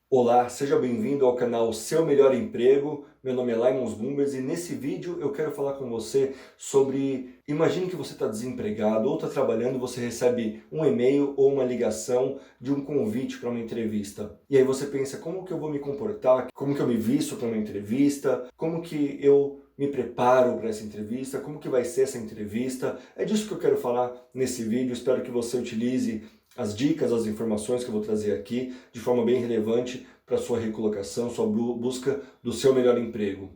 Olá, seja bem-vindo ao canal Seu Melhor Emprego. Meu nome é Laimons Bumbers e nesse vídeo eu quero falar com você sobre... Imagine que você está desempregado ou está trabalhando, você recebe um e-mail ou uma ligação de um convite para uma entrevista. E aí você pensa, como que eu vou me comportar? Como que eu me visto para uma entrevista? Como que eu me preparo para essa entrevista? Como que vai ser essa entrevista? É disso que eu quero falar nesse vídeo. Espero que você utilize as dicas, as informações que eu vou trazer aqui de forma bem relevante para a sua recolocação, sua busca do seu melhor emprego.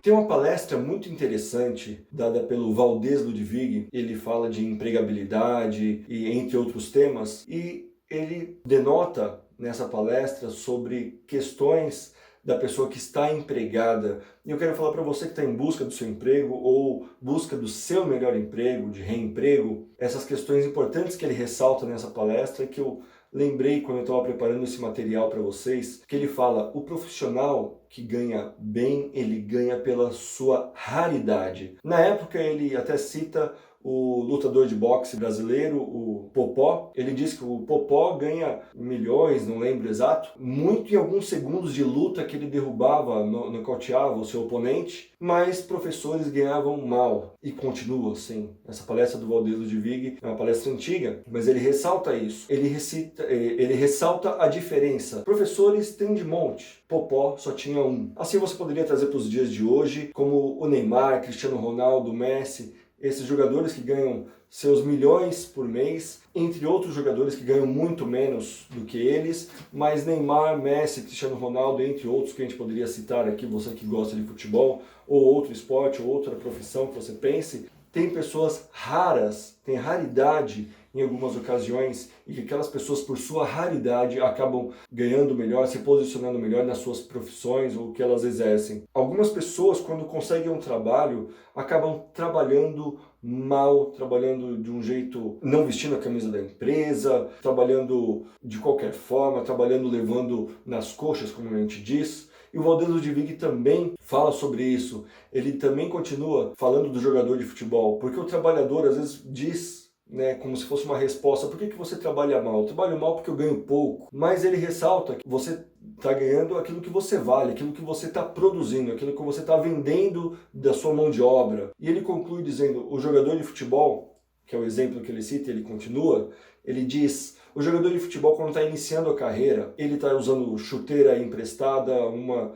Tem uma palestra muito interessante dada pelo Valdez Ludwig. Ele fala de empregabilidade e entre outros temas, e ele denota nessa palestra sobre questões da pessoa que está empregada. E eu quero falar para você que está em busca do seu emprego ou busca do seu melhor emprego, de reemprego, essas questões importantes que ele ressalta nessa palestra, que eu lembrei quando eu estava preparando esse material para vocês, que ele fala: o profissional que ganha bem, ele ganha pela sua raridade. Na época ele até cita o lutador de boxe brasileiro, o Popó. Ele diz que o Popó ganha milhões, não lembro exato, muito em alguns segundos de luta que ele derrubava, nocauteava o seu oponente, mas professores ganhavam mal. E continua assim. Essa palestra do Valdez Ludwig é uma palestra antiga, mas ele ressalta isso. Ele ressalta a diferença. Professores têm de monte, Popó só tinha um. Assim você poderia trazer para os dias de hoje, como o Neymar, Cristiano Ronaldo, Messi, esses jogadores que ganham seus milhões por mês, entre outros jogadores que ganham muito menos do que eles, mas Neymar, Messi, Cristiano Ronaldo, entre outros que a gente poderia citar aqui, você que gosta de futebol, ou outro esporte, ou outra profissão que você pense, tem pessoas raras, tem raridade em algumas ocasiões, e que aquelas pessoas, por sua raridade, acabam ganhando melhor, se posicionando melhor nas suas profissões ou que elas exercem. Algumas pessoas, quando conseguem um trabalho, acabam trabalhando mal, trabalhando de um jeito, não vestindo a camisa da empresa, trabalhando de qualquer forma, trabalhando levando nas coxas, como a gente diz. E o Valdez Ludwig também fala sobre isso. Ele também continua falando do jogador de futebol, porque o trabalhador às vezes diz, como se fosse uma resposta: por que você trabalha mal? Eu trabalho mal porque eu ganho pouco. Mas ele ressalta que você está ganhando aquilo que você vale, aquilo que você está produzindo, aquilo que você está vendendo da sua mão de obra. E ele conclui dizendo: o jogador de futebol, que é o exemplo que ele cita, ele continua, ele diz: o jogador de futebol, quando está iniciando a carreira, ele está usando chuteira emprestada, uma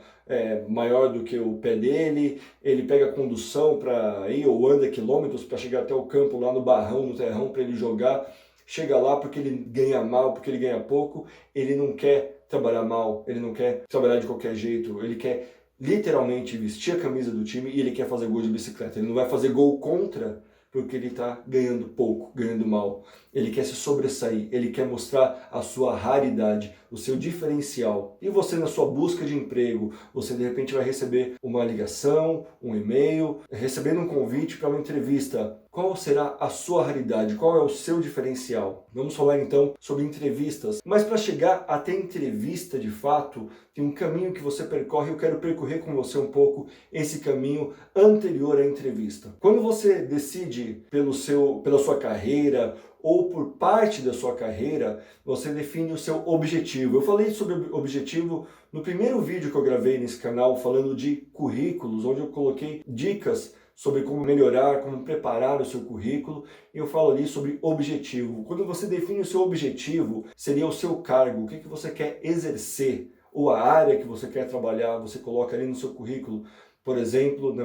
maior do que o pé dele, ele pega a condução para ir ou anda quilômetros para chegar até o campo lá no barrão, no terrão, para ele jogar. Chega lá porque ele ganha mal, porque ele ganha pouco, ele não quer trabalhar mal, ele não quer trabalhar de qualquer jeito, ele quer literalmente vestir a camisa do time e ele quer fazer gol de bicicleta. Ele não vai fazer gol contra porque ele está ganhando pouco, ganhando mal. Ele quer se sobressair, ele quer mostrar a sua raridade, o seu diferencial. E você, na sua busca de emprego, você de repente vai receber uma ligação, um e-mail, recebendo um convite para uma entrevista. Qual será a sua raridade? Qual é o seu diferencial? Vamos falar então sobre entrevistas. Mas para chegar até a entrevista de fato, tem um caminho que você percorre. Eu quero percorrer com você um pouco esse caminho anterior à entrevista. Quando você decide pela sua carreira ou por parte da sua carreira, você define o seu objetivo. Eu falei sobre objetivo no primeiro vídeo que eu gravei nesse canal, falando de currículos, onde eu coloquei dicas sobre como melhorar, como preparar o seu currículo, e eu falo ali sobre objetivo. Quando você define o seu objetivo, seria o seu cargo, o que você quer exercer, ou a área que você quer trabalhar, você coloca ali no seu currículo. Por exemplo,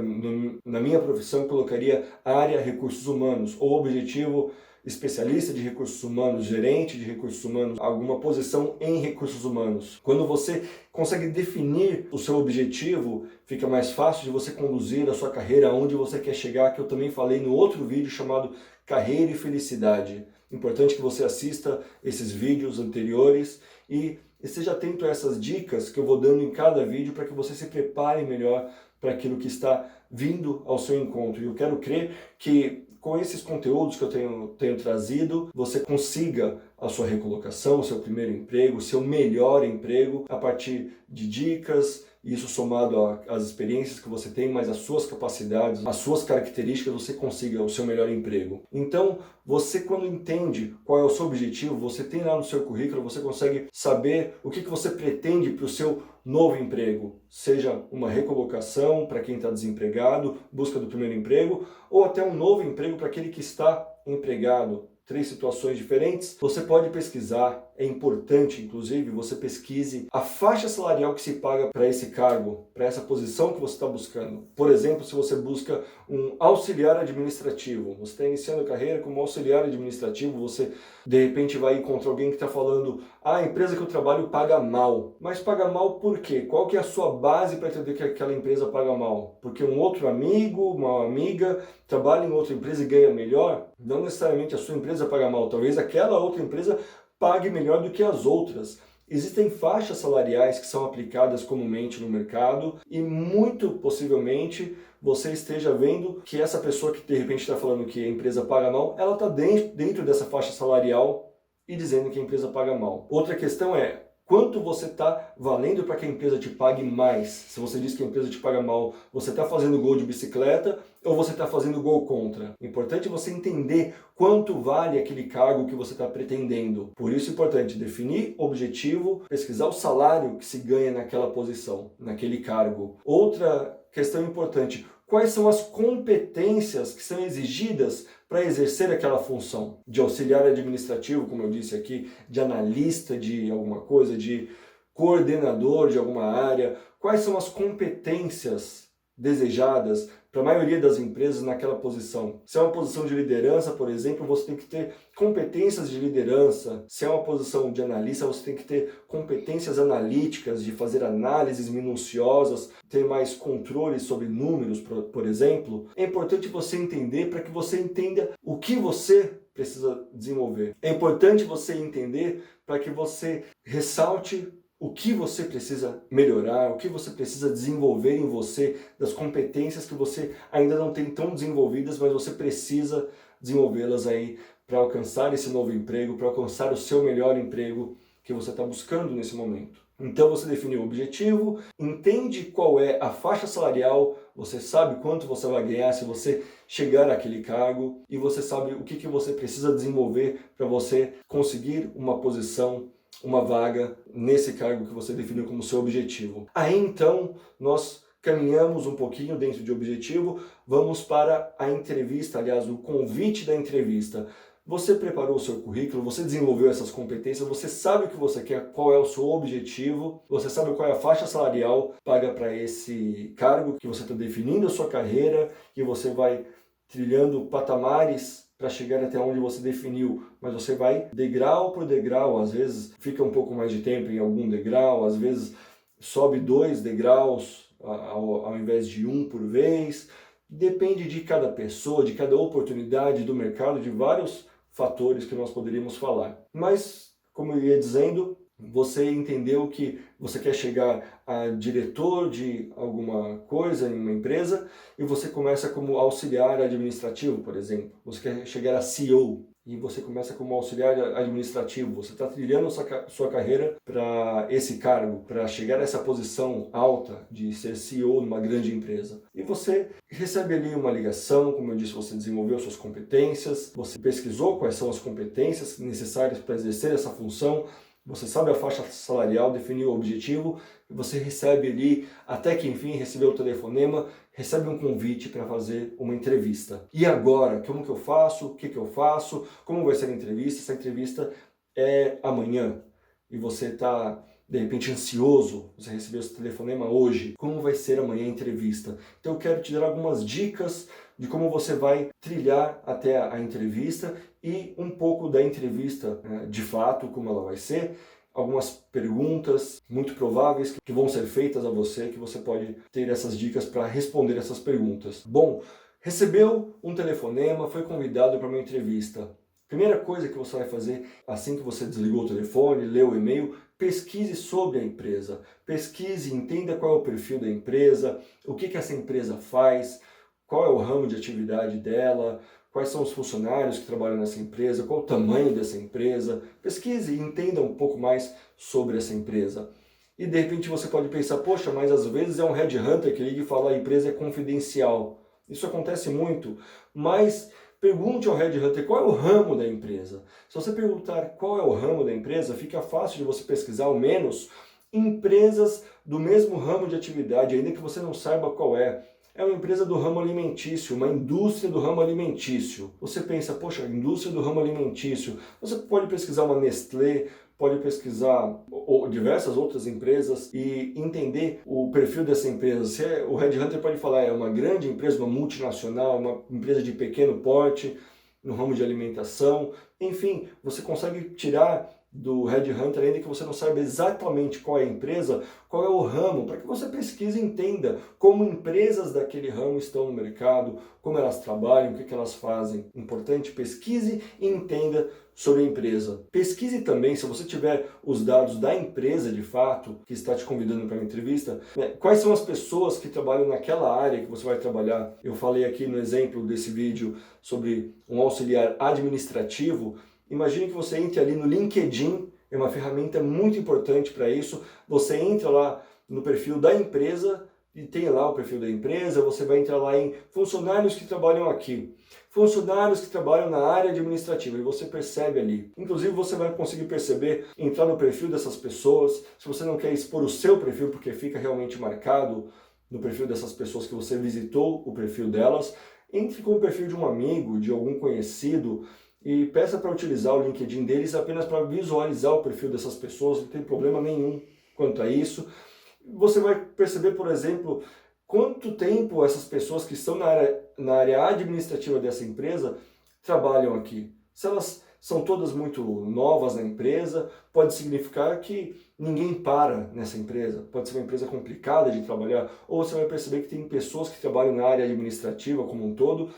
na minha profissão, eu colocaria área recursos humanos, ou objetivo especialista de recursos humanos, gerente de recursos humanos, alguma posição em recursos humanos. Quando você consegue definir o seu objetivo, fica mais fácil de você conduzir a sua carreira aonde você quer chegar, que eu também falei no outro vídeo chamado Carreira e Felicidade. Importante que você assista esses vídeos anteriores e esteja atento a essas dicas que eu vou dando em cada vídeo para que você se prepare melhor para aquilo que está vindo ao seu encontro. E eu quero crer que com esses conteúdos que eu tenho trazido, você consiga a sua recolocação, o seu primeiro emprego, o seu melhor emprego, a partir de dicas, isso somado às experiências que você tem, mas as suas capacidades, as suas características, você consiga o seu melhor emprego. Então, você quando entende qual é o seu objetivo, você tem lá no seu currículo, você consegue saber o que você pretende para o seu novo emprego, seja uma recolocação para quem está desempregado, busca do primeiro emprego, ou até um novo emprego para aquele que está empregado. 3 situações diferentes. Você pode pesquisar, é importante inclusive você pesquise a faixa salarial que se paga para esse cargo, para essa posição que você está buscando. Por exemplo, se você busca um auxiliar administrativo, você está iniciando a carreira como auxiliar administrativo, você de repente vai encontrar alguém que está falando: a empresa que eu trabalho paga mal. Mas paga mal por quê? Qual que é a sua base para entender que aquela empresa paga mal? Porque um outro amigo, uma amiga, trabalha em outra empresa e ganha melhor? Não necessariamente a sua empresa paga mal, talvez aquela outra empresa pague melhor do que as outras. Existem faixas salariais que são aplicadas comumente no mercado e muito possivelmente você esteja vendo que essa pessoa que de repente está falando que a empresa paga mal, ela está dentro dessa faixa salarial e dizendo que a empresa paga mal. Outra questão é: quanto você está valendo para que a empresa te pague mais? Se você diz que a empresa te paga mal, você está fazendo gol de bicicleta ou você está fazendo gol contra? Importante você entender quanto vale aquele cargo que você está pretendendo. Por isso é importante definir objetivo, pesquisar o salário que se ganha naquela posição, naquele cargo. Outra questão importante: quais são as competências que são exigidas para exercer aquela função de auxiliar administrativo, como eu disse aqui, de analista de alguma coisa, de coordenador de alguma área? Quais são as competências desejadas para a maioria das empresas naquela posição? Se é uma posição de liderança, por exemplo, você tem que ter competências de liderança. Se é uma posição de analista, você tem que ter competências analíticas, de fazer análises minuciosas, ter mais controle sobre números, por exemplo. É importante você entender para que você entenda o que você precisa desenvolver. É importante você entender para que você ressalte o que você precisa melhorar, o que você precisa desenvolver em você, das competências que você ainda não tem tão desenvolvidas, mas você precisa desenvolvê-las aí para alcançar esse novo emprego, para alcançar o seu melhor emprego que você está buscando nesse momento. Então você definiu o objetivo, entende qual é a faixa salarial, você sabe quanto você vai ganhar se você chegar àquele cargo e você sabe o que você precisa desenvolver para você conseguir uma posição, uma vaga nesse cargo que você definiu como seu objetivo. Aí então nós caminhamos um pouquinho dentro de objetivo, vamos para a entrevista, aliás, o convite da entrevista. Você preparou o seu currículo, você desenvolveu essas competências, você sabe o que você quer, qual é o seu objetivo, você sabe qual é a faixa salarial paga para esse cargo, que você está definindo a sua carreira, que você vai trilhando patamares para chegar até onde você definiu, mas você vai degrau por degrau, às vezes fica um pouco mais de tempo em algum degrau, às vezes sobe 2 degraus ao invés de 1 por vez. Depende de cada pessoa, de cada oportunidade do mercado, de vários fatores que nós poderíamos falar. Mas, como eu ia dizendo, você entendeu que você quer chegar a diretor de alguma coisa em uma empresa e você começa como auxiliar administrativo, por exemplo. Você quer chegar a CEO e você começa como auxiliar administrativo. Você está trilhando sua carreira para esse cargo, para chegar a essa posição alta de ser CEO numa grande empresa. E você recebe ali uma ligação, como eu disse, você desenvolveu suas competências, você pesquisou quais são as competências necessárias para exercer essa função, você sabe a faixa salarial, definiu o objetivo, e você recebe ali, até que enfim recebeu o telefonema, recebe um convite para fazer uma entrevista. E agora, como que eu faço? O que que eu faço? Como vai ser a entrevista? Essa entrevista é amanhã e você está, de repente, ansioso, você recebeu esse telefonema hoje. Como vai ser amanhã a entrevista? Então eu quero te dar algumas dicas de como você vai trilhar até a entrevista e um pouco da entrevista, de fato, como ela vai ser, algumas perguntas muito prováveis que vão ser feitas a você, que você pode ter essas dicas para responder essas perguntas. Bom, recebeu um telefonema, foi convidado para uma entrevista. Primeira coisa que você vai fazer assim que você desligou o telefone, leu o e-mail, pesquise sobre a empresa. Pesquise, entenda qual é o perfil da empresa, o que essa empresa faz, qual é o ramo de atividade dela, quais são os funcionários que trabalham nessa empresa, qual o tamanho dessa empresa. Pesquise e entenda um pouco mais sobre essa empresa. E de repente você pode pensar, poxa, mas às vezes é um headhunter que liga e fala a empresa é confidencial. Isso acontece muito, mas pergunte ao headhunter qual é o ramo da empresa. Se você perguntar qual é o ramo da empresa, fica fácil de você pesquisar ao menos empresas do mesmo ramo de atividade, ainda que você não saiba qual é. É uma empresa do ramo alimentício, uma indústria do ramo alimentício. Você pensa, poxa, indústria do ramo alimentício. Você pode pesquisar uma Nestlé, pode pesquisar diversas outras empresas e entender o perfil dessa empresa. O headhunter pode falar, é uma grande empresa, uma multinacional, uma empresa de pequeno porte, no ramo de alimentação. Enfim, você consegue tirar do headhunter, ainda que você não saiba exatamente qual é a empresa, qual é o ramo, para que você pesquise e entenda como empresas daquele ramo estão no mercado, como elas trabalham, o que elas fazem. Importante, pesquise e entenda sobre a empresa. Pesquise também, se você tiver os dados da empresa de fato, que está te convidando para uma entrevista, quais são as pessoas que trabalham naquela área que você vai trabalhar. Eu falei aqui no exemplo desse vídeo sobre um auxiliar administrativo. Imagine que você entre ali no LinkedIn, é uma ferramenta muito importante para isso. Você entra lá no perfil da empresa e tem lá o perfil da empresa, você vai entrar lá em funcionários que trabalham aqui, funcionários que trabalham na área administrativa, e você percebe ali. Inclusive você vai conseguir perceber, entrar no perfil dessas pessoas, se você não quer expor o seu perfil, porque fica realmente marcado no perfil dessas pessoas que você visitou o perfil delas, entre com o perfil de um amigo, de algum conhecido, e peça para utilizar o LinkedIn deles apenas para visualizar o perfil dessas pessoas, não tem problema nenhum quanto a isso. Você vai perceber, por exemplo, quanto tempo essas pessoas que estão na área administrativa dessa empresa trabalham aqui. Se elas são todas muito novas na empresa, pode significar que ninguém para nessa empresa. Pode ser uma empresa complicada de trabalhar, ou você vai perceber que tem pessoas que trabalham na área administrativa como um todo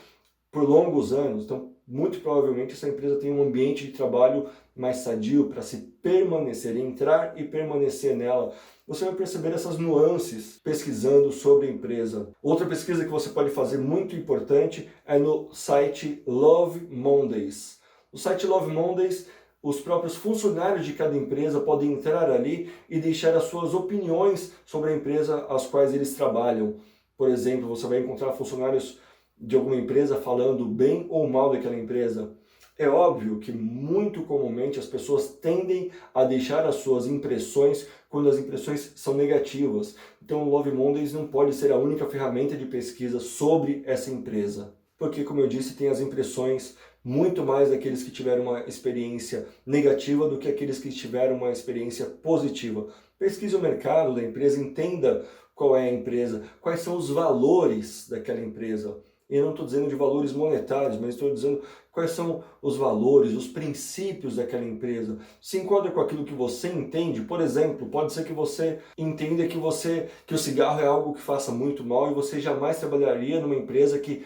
por longos anos. Então, muito provavelmente essa empresa tem um ambiente de trabalho mais sadio para se permanecer, entrar e permanecer nela. Você vai perceber essas nuances pesquisando sobre a empresa. Outra pesquisa que você pode fazer muito importante é no site Love Mondays. No site Love Mondays, os próprios funcionários de cada empresa podem entrar ali e deixar as suas opiniões sobre a empresa às quais eles trabalham. Por exemplo, você vai encontrar funcionários de alguma empresa falando bem ou mal daquela empresa. É óbvio que muito comumente as pessoas tendem a deixar as suas impressões quando as impressões são negativas. Então o Love Mondays não pode ser a única ferramenta de pesquisa sobre essa empresa. Porque, como eu disse, tem as impressões muito mais daqueles que tiveram uma experiência negativa do que aqueles que tiveram uma experiência positiva. Pesquise o mercado da empresa, entenda qual é a empresa, quais são os valores daquela empresa. E eu não estou dizendo de valores monetários, mas estou dizendo quais são os valores, os princípios daquela empresa. Se enquadra com aquilo que você entende. Por exemplo, pode ser que você entenda que o cigarro é algo que faça muito mal e você jamais trabalharia numa empresa que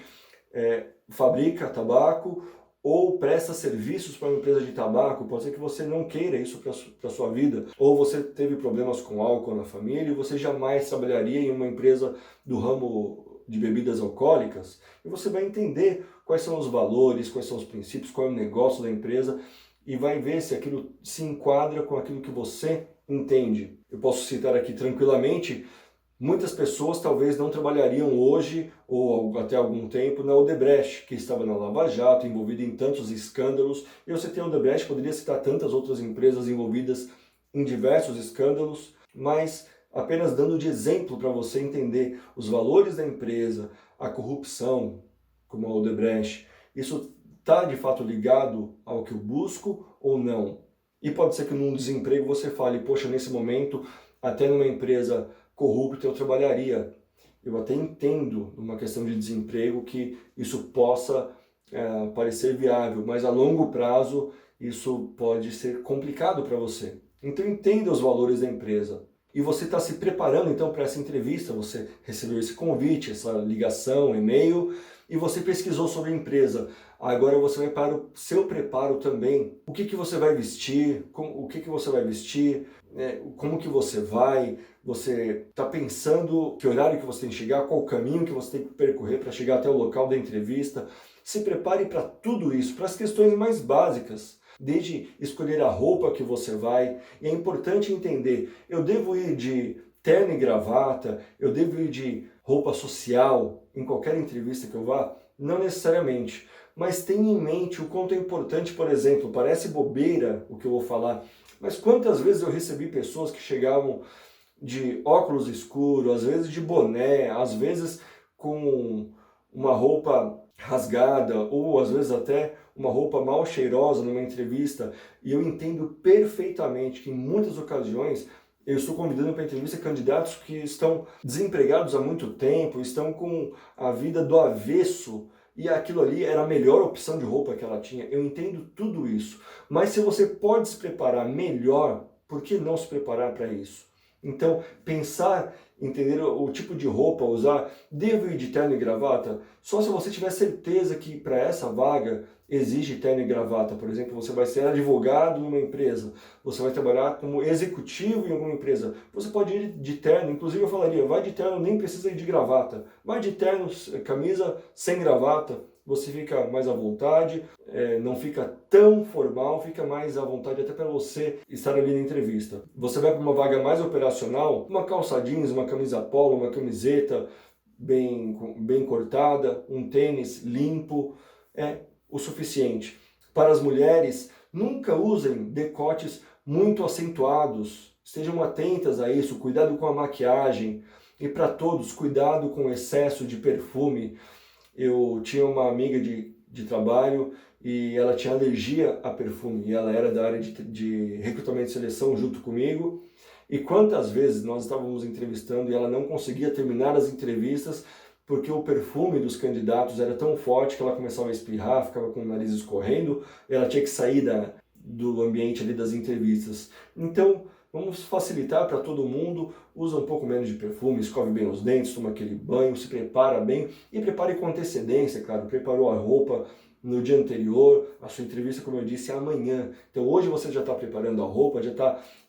fabrica tabaco ou presta serviços para uma empresa de tabaco. Pode ser que você não queira isso para a sua vida. Ou você teve problemas com álcool na família e você jamais trabalharia em uma empresa do ramo de bebidas alcoólicas, e você vai entender quais são os valores, quais são os princípios, qual é o negócio da empresa, e vai ver se aquilo se enquadra com aquilo que você entende. Eu posso citar aqui tranquilamente, muitas pessoas talvez não trabalhariam hoje, ou até algum tempo, na Odebrecht, que estava na Lava Jato, envolvida em tantos escândalos. Eu citei a Odebrecht, poderia citar tantas outras empresas envolvidas em diversos escândalos, mas apenas dando de exemplo para você entender os valores da empresa, a corrupção, como a Odebrecht, isso está de fato ligado ao que eu busco ou não? E pode ser que num desemprego você fale, poxa, nesse momento, até numa empresa corrupta eu trabalharia. Eu até entendo, numa questão de desemprego, que isso possa parecer viável, mas a longo prazo isso pode ser complicado para você. Então entenda os valores da empresa. E você está se preparando então para essa entrevista, você recebeu esse convite, essa ligação, e-mail, e você pesquisou sobre a empresa. Agora você vai para o seu preparo também. O que você vai vestir, o que você vai vestir, como que você está pensando que horário que você tem que chegar, qual o caminho que você tem que percorrer para chegar até o local da entrevista. Se prepare para tudo isso, para as questões mais básicas, desde escolher a roupa que você vai. E é importante entender, eu devo ir de terno e gravata, eu devo ir de roupa social em qualquer entrevista que eu vá? Não necessariamente. Mas tenha em mente o quanto é importante, por exemplo, parece bobeira o que eu vou falar, mas quantas vezes eu recebi pessoas que chegavam de óculos escuros, às vezes de boné, às vezes com uma roupa rasgada ou às vezes até uma roupa mal cheirosa numa entrevista, e eu entendo perfeitamente que em muitas ocasiões eu estou convidando para entrevista candidatos que estão desempregados há muito tempo, estão com a vida do avesso, e aquilo ali era a melhor opção de roupa que ela tinha. Eu entendo tudo isso, mas se você pode se preparar melhor, por que não se preparar para isso? Então, pensar, entender o tipo de roupa usar, devo ir de terno e gravata? Só se você tiver certeza que para essa vaga exige terno e gravata. Por exemplo, você vai ser advogado numa empresa, você vai trabalhar como executivo em alguma empresa. Você pode ir de terno, inclusive eu falaria, vai de terno, nem precisa ir de gravata. Vai de terno, camisa sem gravata, você fica mais à vontade, não fica tão formal, fica mais à vontade até para você estar ali na entrevista. Você vai para uma vaga mais operacional, uma calça jeans, uma camisa polo, uma camiseta bem cortada, um tênis limpo, é o suficiente. Para as mulheres, nunca usem decotes muito acentuados, estejam atentas a isso, cuidado com a maquiagem. E para todos, cuidado com o excesso de perfume. Eu tinha uma amiga de trabalho e ela tinha alergia a perfume, e ela era da área de recrutamento e seleção junto comigo. E quantas vezes nós estávamos entrevistando e ela não conseguia terminar as entrevistas porque o perfume dos candidatos era tão forte que ela começava a espirrar, ficava com o nariz escorrendo, e ela tinha que sair do ambiente ali das entrevistas. Então, vamos facilitar para todo mundo, usa um pouco menos de perfume, escove bem os dentes, toma aquele banho, se prepara bem e prepare com antecedência, claro, preparou a roupa no dia anterior, a sua entrevista, como eu disse, é amanhã. Então hoje você já está preparando a roupa,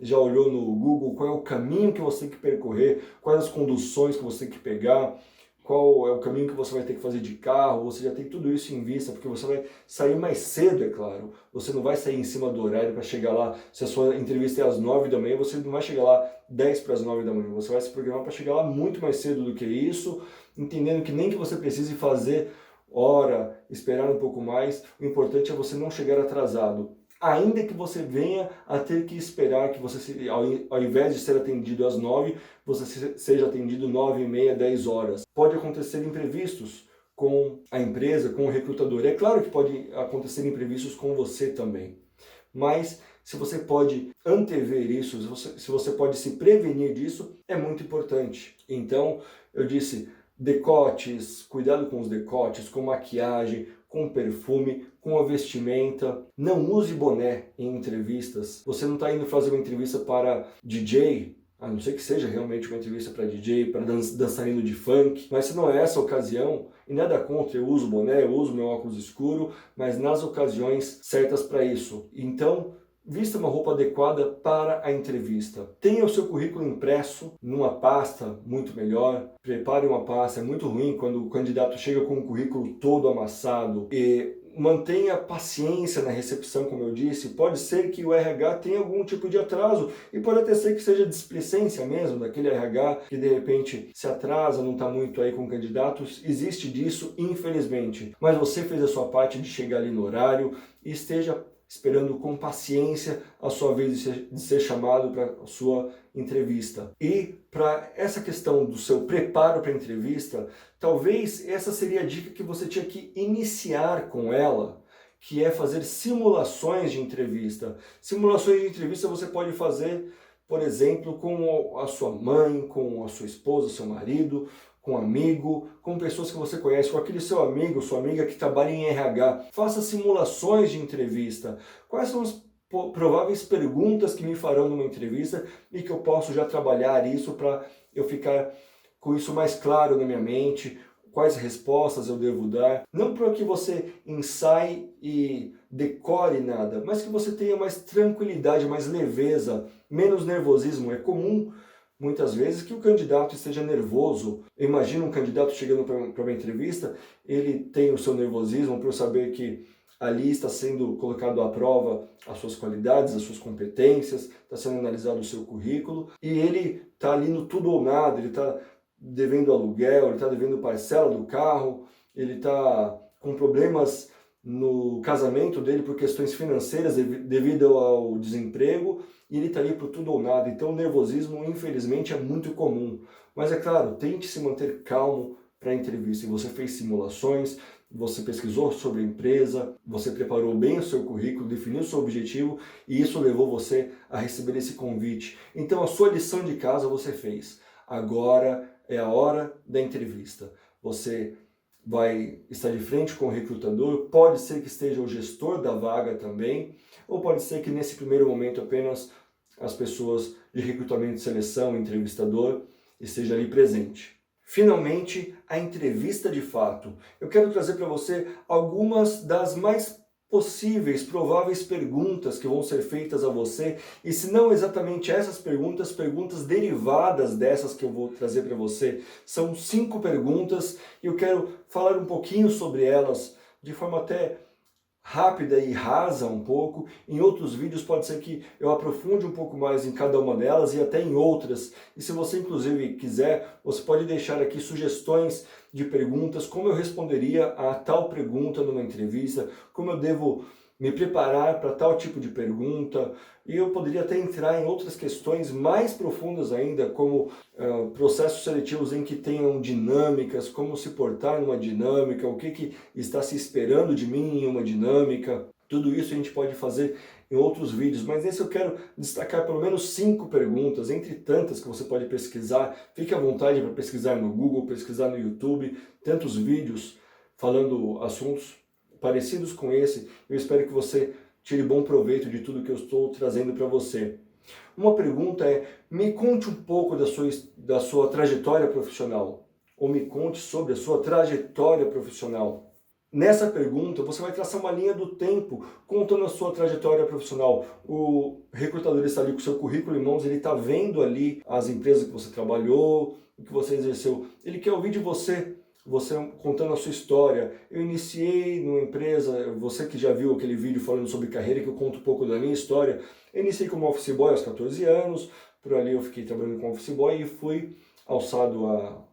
já olhou no Google qual é o caminho que você tem que percorrer, quais as conduções que você tem que pegar, qual é o caminho que você vai ter que fazer de carro, você já tem tudo isso em vista, porque você vai sair mais cedo, é claro. Você não vai sair em cima do horário para chegar lá, se a sua entrevista é às 9 da manhã, você não vai chegar lá 10 para as 9 da manhã, você vai se programar para chegar lá muito mais cedo do que isso, entendendo que nem que você precise fazer hora, esperar um pouco mais, o importante é você não chegar atrasado. Ainda que você venha a ter que esperar que você, ao invés de ser atendido às 9, você seja atendido 9h30, 10 horas. Pode acontecer imprevistos com a empresa, com o recrutador. É claro que pode acontecer imprevistos com você também. Mas se você pode antever isso, se você pode se prevenir disso, é muito importante. Então, eu disse, decotes, cuidado com os decotes, com maquiagem, com perfume, com a vestimenta. Não use boné em entrevistas. Você não está indo fazer uma entrevista para DJ, a não ser que seja realmente uma entrevista para DJ, para dançarino de funk, mas se não é essa a ocasião, e nada contra, eu uso boné, eu uso meu óculos escuro, mas nas ocasiões certas para isso. Então, vista uma roupa adequada para a entrevista. Tenha o seu currículo impresso numa pasta muito melhor. Prepare uma pasta. É muito ruim quando o candidato chega com o currículo todo amassado. E mantenha paciência na recepção, como eu disse. Pode ser que o RH tenha algum tipo de atraso e pode até ser que seja displicência mesmo daquele RH que de repente se atrasa, não está muito aí com candidatos. Existe disso, infelizmente. Mas você fez a sua parte de chegar ali no horário e esteja esperando com paciência a sua vez de ser chamado para a sua entrevista. E para essa questão do seu preparo para a entrevista, talvez essa seria a dica que você tinha que iniciar com ela, que é fazer simulações de entrevista. Simulações de entrevista você pode fazer, por exemplo, com a sua mãe, com a sua esposa, seu marido, com um amigo, com pessoas que você conhece, com aquele seu amigo, sua amiga que trabalha em RH. Faça simulações de entrevista. Quais são as prováveis perguntas que me farão numa entrevista e que eu posso já trabalhar isso para eu ficar com isso mais claro na minha mente, quais respostas eu devo dar. Não para que você ensaie e decore nada, mas que você tenha mais tranquilidade, mais leveza, menos nervosismo. É comum muitas vezes, que o candidato esteja nervoso. Imagina um candidato chegando para uma entrevista, ele tem o seu nervosismo por saber que ali está sendo colocado à prova as suas qualidades, as suas competências, está sendo analisado o seu currículo, e ele está ali no tudo ou nada, ele está devendo aluguel, ele está devendo parcela do carro, ele está com problemas no casamento dele por questões financeiras devido ao desemprego, e ele está ali para tudo ou nada. Então o nervosismo, infelizmente, é muito comum. Mas é claro, tente se manter calmo para a entrevista. E você fez simulações, você pesquisou sobre a empresa, você preparou bem o seu currículo, definiu o seu objetivo, e isso levou você a receber esse convite. Então a sua lição de casa você fez. Agora é a hora da entrevista. Você vai estar de frente com o recrutador, pode ser que esteja o gestor da vaga também, ou pode ser que nesse primeiro momento apenas as pessoas de recrutamento e seleção, entrevistador, esteja ali presente. Finalmente, a entrevista de fato. Eu quero trazer para você algumas das mais possíveis, prováveis perguntas que vão ser feitas a você, e se não exatamente essas perguntas, perguntas derivadas dessas que eu vou trazer para você. São 5 perguntas e eu quero falar um pouquinho sobre elas de forma até rápida e rasa um pouco. Em outros vídeos pode ser que eu aprofunde um pouco mais em cada uma delas e até em outras. E se você inclusive quiser, você pode deixar aqui sugestões de perguntas, como eu responderia a tal pergunta numa entrevista, como eu devo me preparar para tal tipo de pergunta, e eu poderia até entrar em outras questões mais profundas ainda, como processos seletivos em que tenham dinâmicas, como se portar numa dinâmica, o que está se esperando de mim em uma dinâmica. Tudo isso a gente pode fazer em outros vídeos, mas nesse eu quero destacar pelo menos 5 perguntas, entre tantas que você pode pesquisar. Fique à vontade para pesquisar no Google, pesquisar no YouTube, tantos vídeos falando assuntos parecidos com esse. Eu espero que você tire bom proveito de tudo que eu estou trazendo para você. Uma pergunta é: me conte um pouco da sua trajetória profissional, ou me conte sobre a sua trajetória profissional. Nessa pergunta, você vai traçar uma linha do tempo contando a sua trajetória profissional. O recrutador está ali com o seu currículo em mãos, ele está vendo ali as empresas que você trabalhou, o que você exerceu. Ele quer ouvir de você contando a sua história. Eu iniciei numa empresa, você que já viu aquele vídeo falando sobre carreira, que eu conto um pouco da minha história. Eu iniciei como office boy aos 14 anos, por ali eu fiquei trabalhando como office boy e fui alçado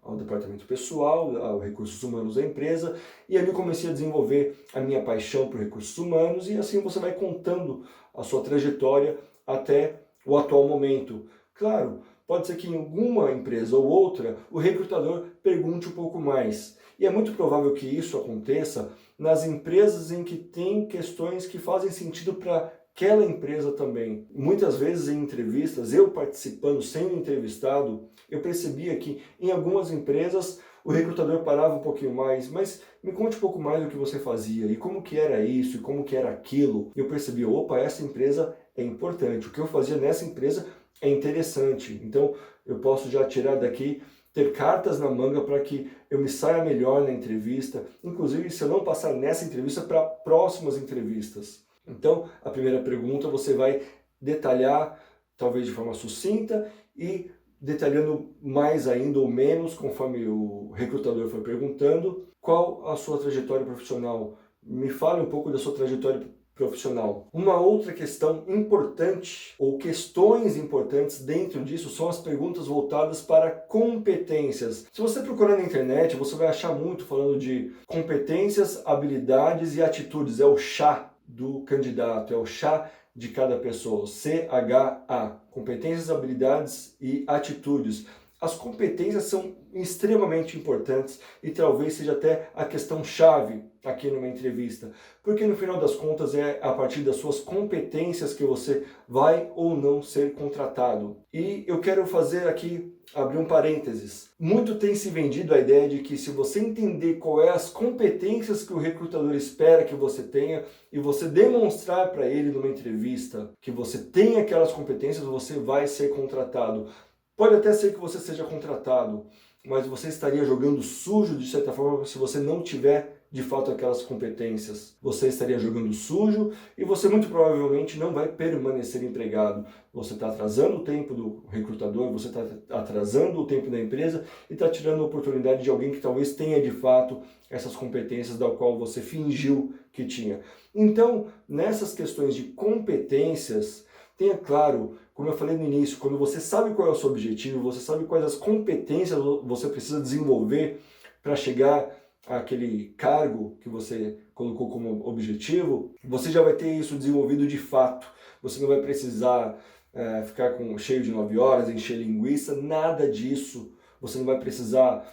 ao departamento pessoal, ao recursos humanos da empresa, e ali eu comecei a desenvolver a minha paixão por recursos humanos, e assim você vai contando a sua trajetória até o atual momento. Claro, pode ser que em alguma empresa ou outra o recrutador pergunte um pouco mais. E é muito provável que isso aconteça nas empresas em que tem questões que fazem sentido para aquela empresa também. Muitas vezes em entrevistas, eu participando, sendo entrevistado, eu percebia que em algumas empresas o recrutador parava um pouquinho mais, mas me conte um pouco mais do que você fazia e como que era isso e como que era aquilo. Eu percebi, opa, essa empresa é importante, o que eu fazia nessa empresa é interessante, então eu posso já tirar daqui, ter cartas na manga para que eu me saia melhor na entrevista, inclusive se eu não passar nessa entrevista, para próximas entrevistas. Então, a primeira pergunta você vai detalhar, talvez de forma sucinta, e detalhando mais ainda ou menos, conforme o recrutador for perguntando, qual a sua trajetória profissional. Me fale um pouco da sua trajetória profissional. Uma outra questão importante, ou questões importantes dentro disso, são as perguntas voltadas para competências. Se você procurar na internet, você vai achar muito falando de competências, habilidades e atitudes. É o chá do candidato, é o chá de cada pessoa, CHA, competências, habilidades e atitudes. As competências são extremamente importantes e talvez seja até a questão-chave aqui numa entrevista, porque no final das contas é a partir das suas competências que você vai ou não ser contratado. E eu quero fazer aqui, abrir um parênteses. Muito tem se vendido a ideia de que se você entender qual é as competências que o recrutador espera que você tenha e você demonstrar para ele numa entrevista que você tem aquelas competências, você vai ser contratado. Pode até ser que você seja contratado, mas você estaria jogando sujo de certa forma se você não tiver de fato aquelas competências. Você estaria jogando sujo e você muito provavelmente não vai permanecer empregado. Você está atrasando o tempo do recrutador, você está atrasando o tempo da empresa e está tirando a oportunidade de alguém que talvez tenha de fato essas competências da qual você fingiu que tinha. Então, nessas questões de competências, tenha claro, como eu falei no início, quando você sabe qual é o seu objetivo, você sabe quais as competências você precisa desenvolver para chegar àquele cargo que você colocou como objetivo, você já vai ter isso desenvolvido de fato. Você não vai precisar ficar cheio de 9 horas, encher linguiça, nada disso. Você não vai precisar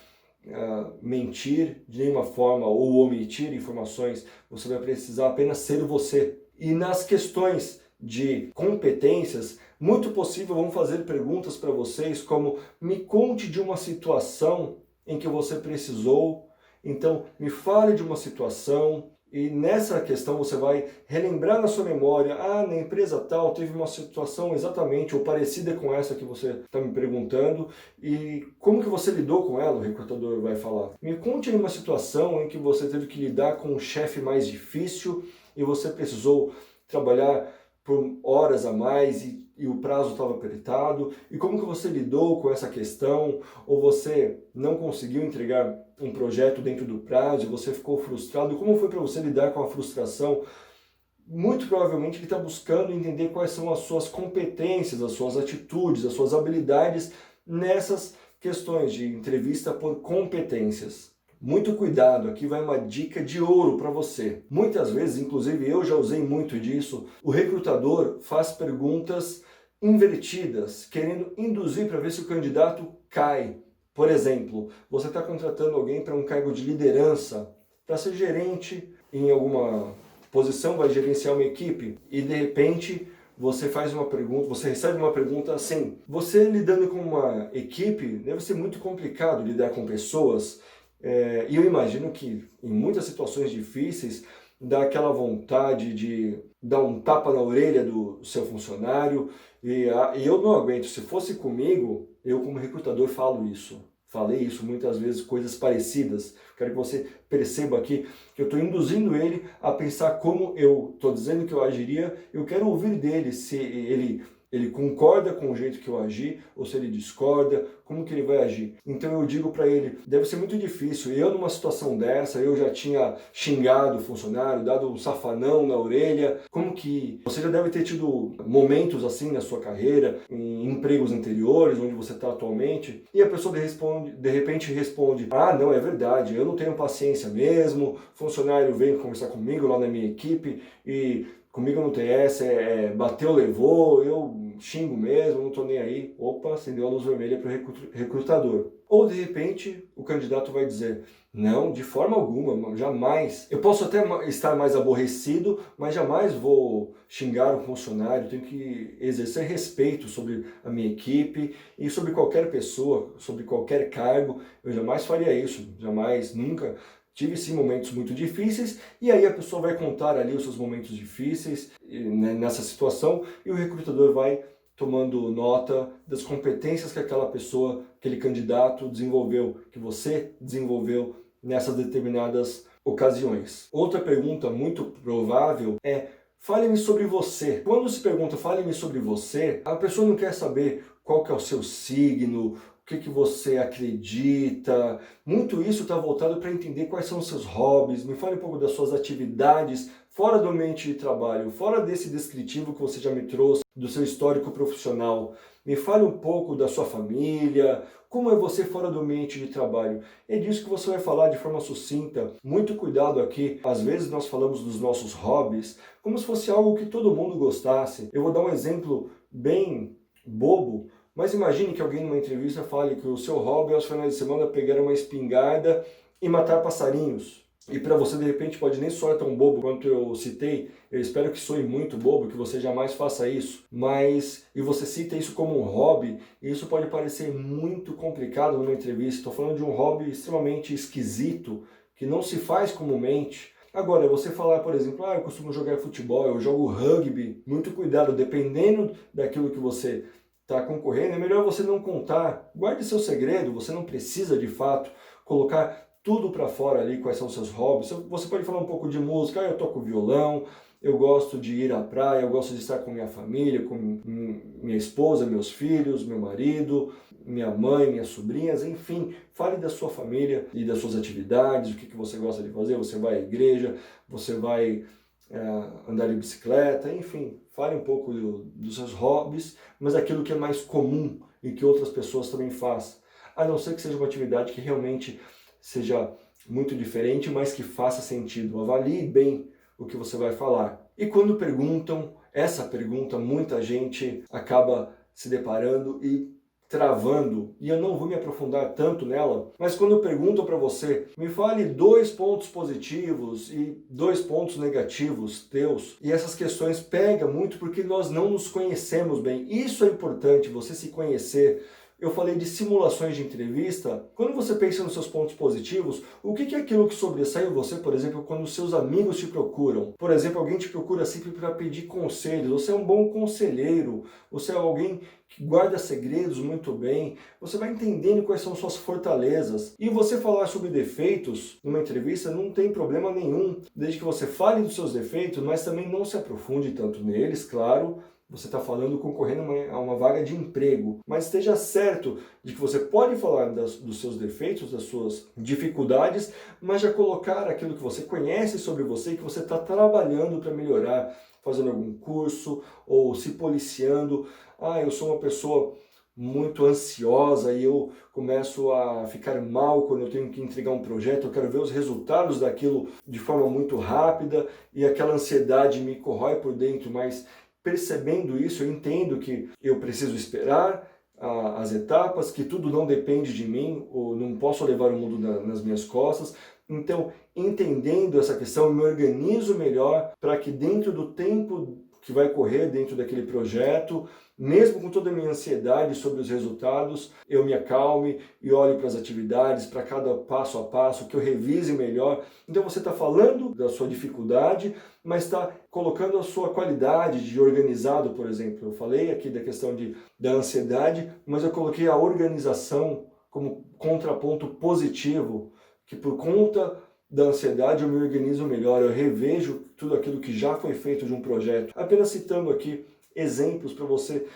mentir de nenhuma forma ou omitir informações. Você vai precisar apenas ser você. E nas questões de competências, muito possível vão fazer perguntas para vocês como: me conte de uma situação em que você precisou. Então, me fale de uma situação, e nessa questão você vai relembrar na sua memória: na empresa tal teve uma situação exatamente ou parecida com essa que você está me perguntando, e como que você lidou com ela? O recrutador vai falar: me conte uma situação em que você teve que lidar com um chefe mais difícil e você precisou trabalhar por horas a mais e o prazo estava apertado, e como que você lidou com essa questão, ou você não conseguiu entregar um projeto dentro do prazo e você ficou frustrado, como foi para você lidar com a frustração? Muito provavelmente ele está buscando entender quais são as suas competências, as suas atitudes, as suas habilidades nessas questões de entrevista por competências. Muito cuidado, aqui vai uma dica de ouro para você. Muitas vezes, inclusive eu já usei muito disso, o recrutador faz perguntas invertidas, querendo induzir para ver se o candidato cai. Por exemplo, você está contratando alguém para um cargo de liderança, para ser gerente em alguma posição, vai gerenciar uma equipe, e de repente você faz uma pergunta, você recebe uma pergunta assim: você lidando com uma equipe, deve ser muito complicado lidar com pessoas. E eu imagino que em muitas situações difíceis dá aquela vontade de dar um tapa na orelha do seu funcionário, e eu não aguento. Se fosse comigo, eu como recrutador falei isso muitas vezes, coisas parecidas. Quero que você perceba aqui que eu estou induzindo ele a pensar como eu estou dizendo que eu agiria. Eu quero ouvir dele se ele concorda com o jeito que eu agi, ou se ele discorda, como que ele vai agir. Então eu digo para ele: deve ser muito difícil. Eu numa situação dessa, eu já tinha xingado o funcionário, dado um safanão na orelha. Como que você já deve ter tido momentos assim na sua carreira, em empregos anteriores, onde você está atualmente, e a pessoa de repente responde: não, é verdade, eu não tenho paciência mesmo, o funcionário veio conversar comigo lá na minha equipe e comigo não tem essa, bateu, levou, eu xingo mesmo, não tô nem aí. Opa, acendeu a luz vermelha para o recrutador. Ou de repente o candidato vai dizer: não, de forma alguma, jamais. Eu posso até estar mais aborrecido, mas jamais vou xingar um funcionário. Tenho que exercer respeito sobre a minha equipe e sobre qualquer pessoa, sobre qualquer cargo. Eu jamais faria isso, jamais, nunca. Tive sim momentos muito difíceis, e aí a pessoa vai contar ali os seus momentos difíceis nessa situação, e o recrutador vai tomando nota das competências que aquela pessoa, aquele candidato desenvolveu, que você desenvolveu nessas determinadas ocasiões. Outra pergunta muito provável é: fale-me sobre você. Quando se pergunta fale-me sobre você, a pessoa não quer saber qual que é o seu signo, o que você acredita. Muito isso está voltado para entender quais são os seus hobbies. Me fale um pouco das suas atividades fora do ambiente de trabalho, fora desse descritivo que você já me trouxe, do seu histórico profissional. Me fale um pouco da sua família, como é você fora do ambiente de trabalho. É disso que você vai falar de forma sucinta. Muito cuidado aqui. Às vezes nós falamos dos nossos hobbies como se fosse algo que todo mundo gostasse. Eu vou dar um exemplo bem bobo, mas imagine que alguém numa entrevista fale que o seu hobby aos finais de semana é pegar uma espingarda e matar passarinhos. E para você, de repente, pode nem soar tão bobo quanto eu citei. Eu espero que soe muito bobo, que você jamais faça isso. E você cita isso como um hobby, e isso pode parecer muito complicado numa entrevista. Estou falando de um hobby extremamente esquisito, que não se faz comumente. Agora, você falar, por exemplo, eu costumo jogar futebol, eu jogo rugby. Muito cuidado, dependendo daquilo que você está concorrendo, é melhor você não contar. Guarde seu segredo, você não precisa, de fato, colocar tudo para fora ali, quais são os seus hobbies. Você pode falar um pouco de música, eu toco violão, eu gosto de ir à praia, eu gosto de estar com minha família, com minha esposa, meus filhos, meu marido, minha mãe, minhas sobrinhas, enfim, fale da sua família e das suas atividades, o que você gosta de fazer, você vai à igreja, você vai andar de bicicleta, enfim, fale um pouco dos seus hobbies, mas aquilo que é mais comum e que outras pessoas também fazem, a não ser que seja uma atividade que realmente seja muito diferente, mas que faça sentido. Avalie bem o que você vai falar. E quando perguntam, essa pergunta muita gente acaba se deparando e travando, e eu não vou me aprofundar tanto nela, mas quando perguntam para você, me fale 2 pontos positivos e 2 pontos negativos teus, e essas questões pegam muito porque nós não nos conhecemos bem. Isso é importante, você se conhecer. Eu falei de simulações de entrevista. Quando você pensa nos seus pontos positivos, o que é aquilo que sobressai você, por exemplo, quando seus amigos te procuram? Por exemplo, alguém te procura sempre para pedir conselhos. Você é um bom conselheiro, você é alguém que guarda segredos muito bem, você vai entendendo quais são suas fortalezas. E você falar sobre defeitos numa entrevista não tem problema nenhum, desde que você fale dos seus defeitos, mas também não se aprofunde tanto neles, claro. Você está falando concorrendo a uma vaga de emprego, mas esteja certo de que você pode falar dos seus defeitos, das suas dificuldades, mas já colocar aquilo que você conhece sobre você e que você está trabalhando para melhorar, fazendo algum curso ou se policiando. Eu sou uma pessoa muito ansiosa e eu começo a ficar mal quando eu tenho que entregar um projeto, eu quero ver os resultados daquilo de forma muito rápida e aquela ansiedade me corrói por dentro, mas percebendo isso, eu entendo que eu preciso esperar as etapas, que tudo não depende de mim, ou não posso levar o mundo nas minhas costas. Então, entendendo essa questão, eu me organizo melhor para que dentro do tempo que vai correr dentro daquele projeto, mesmo com toda a minha ansiedade sobre os resultados, eu me acalme e olhe para as atividades, para cada passo a passo, que eu revise melhor. Então você está falando da sua dificuldade, mas está colocando a sua qualidade de organizado, por exemplo. Eu falei aqui da questão da ansiedade, mas eu coloquei a organização como contraponto positivo, que por conta da ansiedade eu me organizo melhor, eu revejo tudo aquilo que já foi feito de um projeto. Apenas citando aqui exemplos para você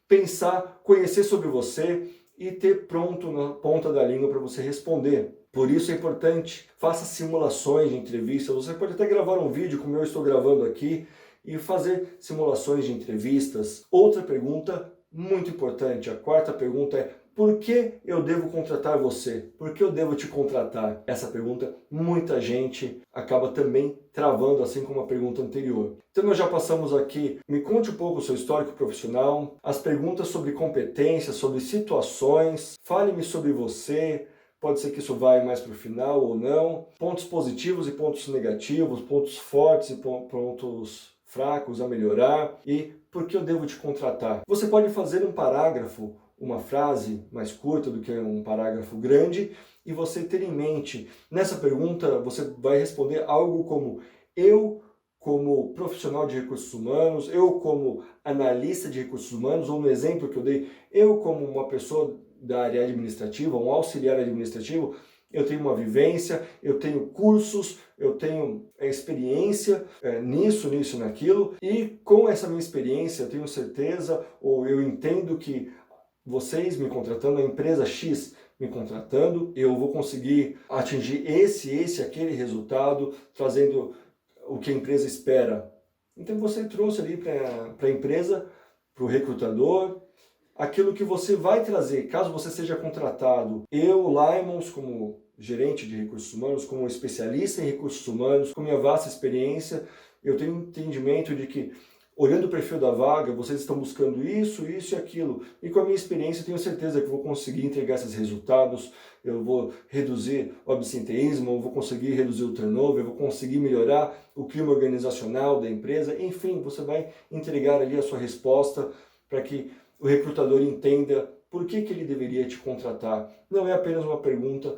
pensar, conhecer sobre você e ter pronto na ponta da língua para você responder. Por isso é importante, faça simulações de entrevista. Você pode até gravar um vídeo como eu estou gravando aqui e fazer simulações de entrevistas. Outra pergunta muito importante, a quarta pergunta é: por que eu devo contratar você? Por que eu devo te contratar? Essa pergunta muita gente acaba também travando, assim como a pergunta anterior. Então nós já passamos aqui, me conte um pouco o seu histórico profissional, as perguntas sobre competências, sobre situações, fale-me sobre você, pode ser que isso vai mais para o final ou não, pontos positivos e pontos negativos, pontos fortes e pontos fracos a melhorar e por que eu devo te contratar. Você pode fazer um parágrafo, uma frase mais curta do que um parágrafo grande e você ter em mente, nessa pergunta você vai responder algo como: eu como profissional de recursos humanos, eu como analista de recursos humanos, ou no exemplo que eu dei, eu como uma pessoa da área administrativa, um auxiliar administrativo, eu tenho uma vivência, eu tenho cursos, eu tenho experiência nisso, naquilo, e com essa minha experiência eu tenho certeza, ou eu entendo que vocês me contratando, a empresa X me contratando, eu vou conseguir atingir aquele resultado, trazendo o que a empresa espera. Então você trouxe ali para a empresa, para o recrutador, aquilo que você vai trazer, caso você seja contratado. Eu, Laimons, como gerente de recursos humanos, como especialista em recursos humanos, com minha vasta experiência, eu tenho entendimento de que, olhando o perfil da vaga, vocês estão buscando isso e aquilo. E com a minha experiência, eu tenho certeza que vou conseguir entregar esses resultados, eu vou reduzir o absenteísmo, eu vou conseguir reduzir o turnover, eu vou conseguir melhorar o clima organizacional da empresa. Enfim, você vai entregar ali a sua resposta para que o recrutador entenda por que ele deveria te contratar. Não é apenas uma pergunta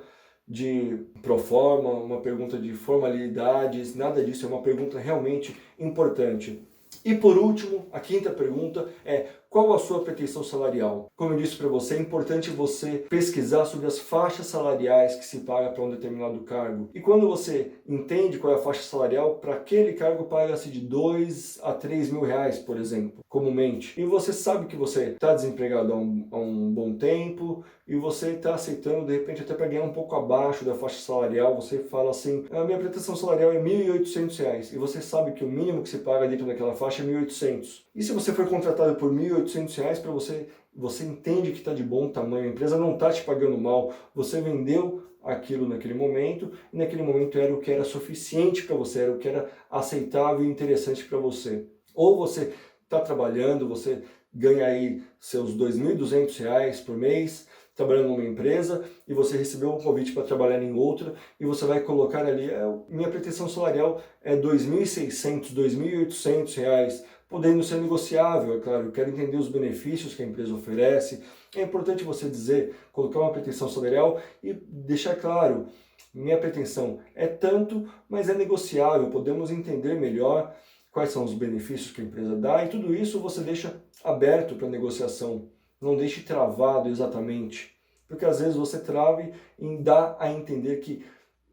de proforma, uma pergunta de formalidades, nada disso, é uma pergunta realmente importante. E por último, a quinta pergunta é: qual a sua pretensão salarial. Como eu disse para você, é importante você pesquisar sobre as faixas salariais que se paga para um determinado cargo. E quando você entende qual é a faixa salarial, para aquele cargo paga-se de 2 a 3 mil reais, por exemplo, comumente. E você sabe que você está desempregado há um bom tempo e você está aceitando, de repente, até para ganhar um pouco abaixo da faixa salarial, você fala assim, a minha pretensão salarial é R$ 1.800, e você sabe que o mínimo que se paga dentro daquela faixa é 1.800. E se você for contratado por R$ 1.800, para você entende que está de bom tamanho, a empresa não está te pagando mal, você vendeu aquilo naquele momento, e naquele momento era o que era suficiente para você, era o que era aceitável e interessante para você. Ou você está trabalhando, você ganha aí seus R$ 2.200 por mês, trabalhando numa empresa, e você recebeu um convite para trabalhar em outra, e você vai colocar ali, minha pretensão salarial é R$ 2.600, R$ 2.800, podendo ser negociável, é claro, eu quero entender os benefícios que a empresa oferece. É importante você dizer, colocar uma pretensão salarial e deixar claro, minha pretensão é tanto, mas é negociável, podemos entender melhor quais são os benefícios que a empresa dá, e tudo isso você deixa aberto para negociação. Não deixe travado exatamente, porque às vezes você trave em dar a entender que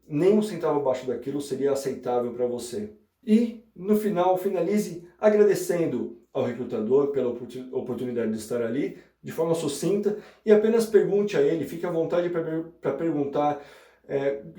nem um centavo abaixo daquilo seria aceitável para você. E, no final, finalize agradecendo ao recrutador pela oportunidade de estar ali, de forma sucinta, e apenas pergunte a ele, fique à vontade para perguntar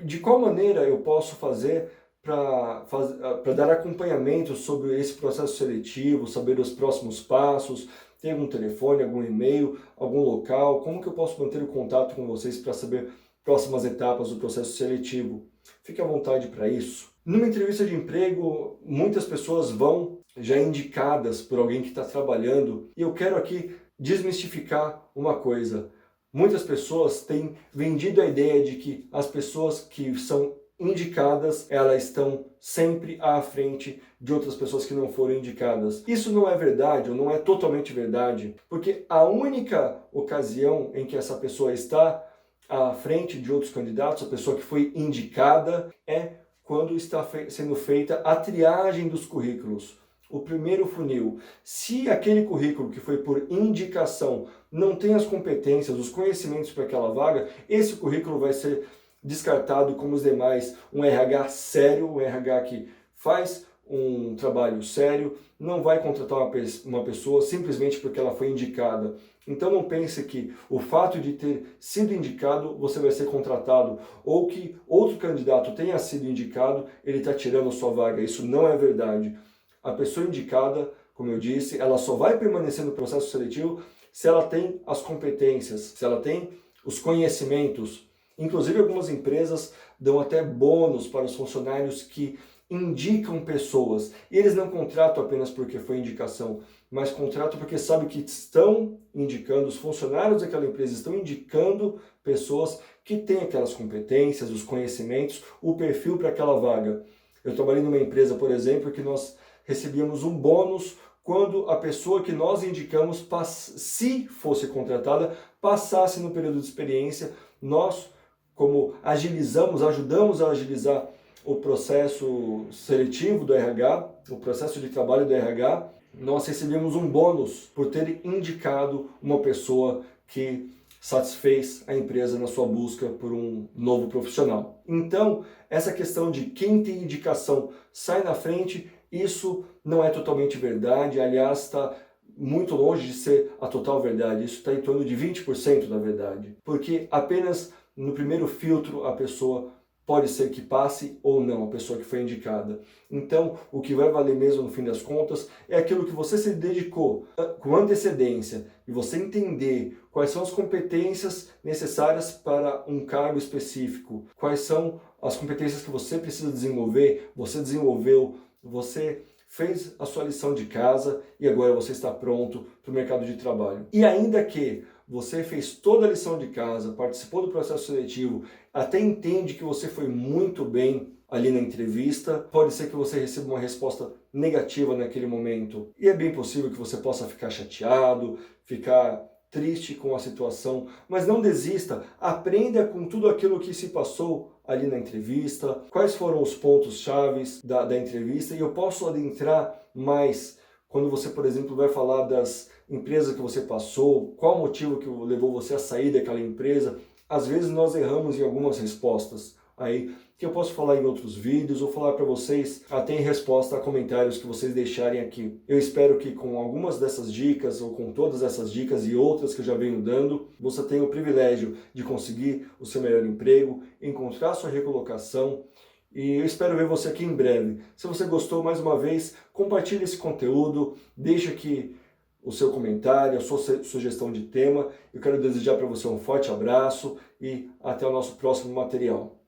de qual maneira eu posso fazer para dar acompanhamento sobre esse processo seletivo, saber os próximos passos. Tem algum telefone, algum e-mail, algum local? Como que eu posso manter o contato com vocês para saber próximas etapas do processo seletivo? Fique à vontade para isso. Numa entrevista de emprego, muitas pessoas vão já indicadas por alguém que está trabalhando, e eu quero aqui desmistificar uma coisa. Muitas pessoas têm vendido a ideia de que as pessoas que são indicadas, elas estão sempre à frente de outras pessoas que não foram indicadas. Isso não é verdade, ou não é totalmente verdade, porque a única ocasião em que essa pessoa está à frente de outros candidatos, a pessoa que foi indicada, é quando está sendo feita a triagem dos currículos. O primeiro funil. Se aquele currículo que foi por indicação não tem as competências, os conhecimentos para aquela vaga, esse currículo vai ser descartado como os demais. Um RH sério, um RH que faz um trabalho sério, não vai contratar uma pessoa simplesmente porque ela foi indicada. Então não pense que o fato de ter sido indicado, você vai ser contratado, ou que outro candidato tenha sido indicado, ele está tirando a sua vaga. Isso não é verdade. A pessoa indicada, como eu disse, ela só vai permanecer no processo seletivo se ela tem as competências, se ela tem os conhecimentos. Inclusive, algumas empresas dão até bônus para os funcionários que indicam pessoas. E eles não contratam apenas porque foi indicação, mas contratam porque sabem que estão indicando, os funcionários daquela empresa estão indicando pessoas que têm aquelas competências, os conhecimentos, o perfil para aquela vaga. Eu trabalhei numa empresa, por exemplo, que nós recebíamos um bônus quando a pessoa que nós indicamos, se fosse contratada, passasse no período de experiência. Nós, como ajudamos a agilizar o processo seletivo do RH, o processo de trabalho do RH, nós recebemos um bônus por ter indicado uma pessoa que satisfez a empresa na sua busca por um novo profissional. Então, essa questão de quem tem indicação sai na frente, isso não é totalmente verdade, aliás, está muito longe de ser a total verdade, isso está em torno de 20% da verdade, porque apenas no primeiro filtro a pessoa pode ser que passe ou não, a pessoa que foi indicada. Então, o que vai valer mesmo no fim das contas é aquilo que você se dedicou com antecedência e você entender quais são as competências necessárias para um cargo específico, quais são as competências que você precisa desenvolver, você desenvolveu, você fez a sua lição de casa e agora você está pronto para o mercado de trabalho. E ainda que você fez toda a lição de casa, participou do processo seletivo, até entende que você foi muito bem ali na entrevista, pode ser que você receba uma resposta negativa naquele momento. E é bem possível que você possa ficar chateado, ficar triste com a situação, mas não desista, aprenda com tudo aquilo que se passou ali na entrevista, quais foram os pontos chaves da entrevista, e eu posso adentrar mais quando você, por exemplo, vai falar das empresas que você passou, qual o motivo que levou você a sair daquela empresa, às vezes nós erramos em algumas respostas aí, que eu posso falar em outros vídeos ou falar para vocês até em resposta a comentários que vocês deixarem aqui. Eu espero que com algumas dessas dicas ou com todas essas dicas e outras que eu já venho dando, você tenha o privilégio de conseguir o seu melhor emprego, encontrar sua recolocação, e eu espero ver você aqui em breve. Se você gostou, mais uma vez, compartilhe esse conteúdo, deixe aqui o seu comentário, a sua sugestão de tema. Eu quero desejar para você um forte abraço e até o nosso próximo material.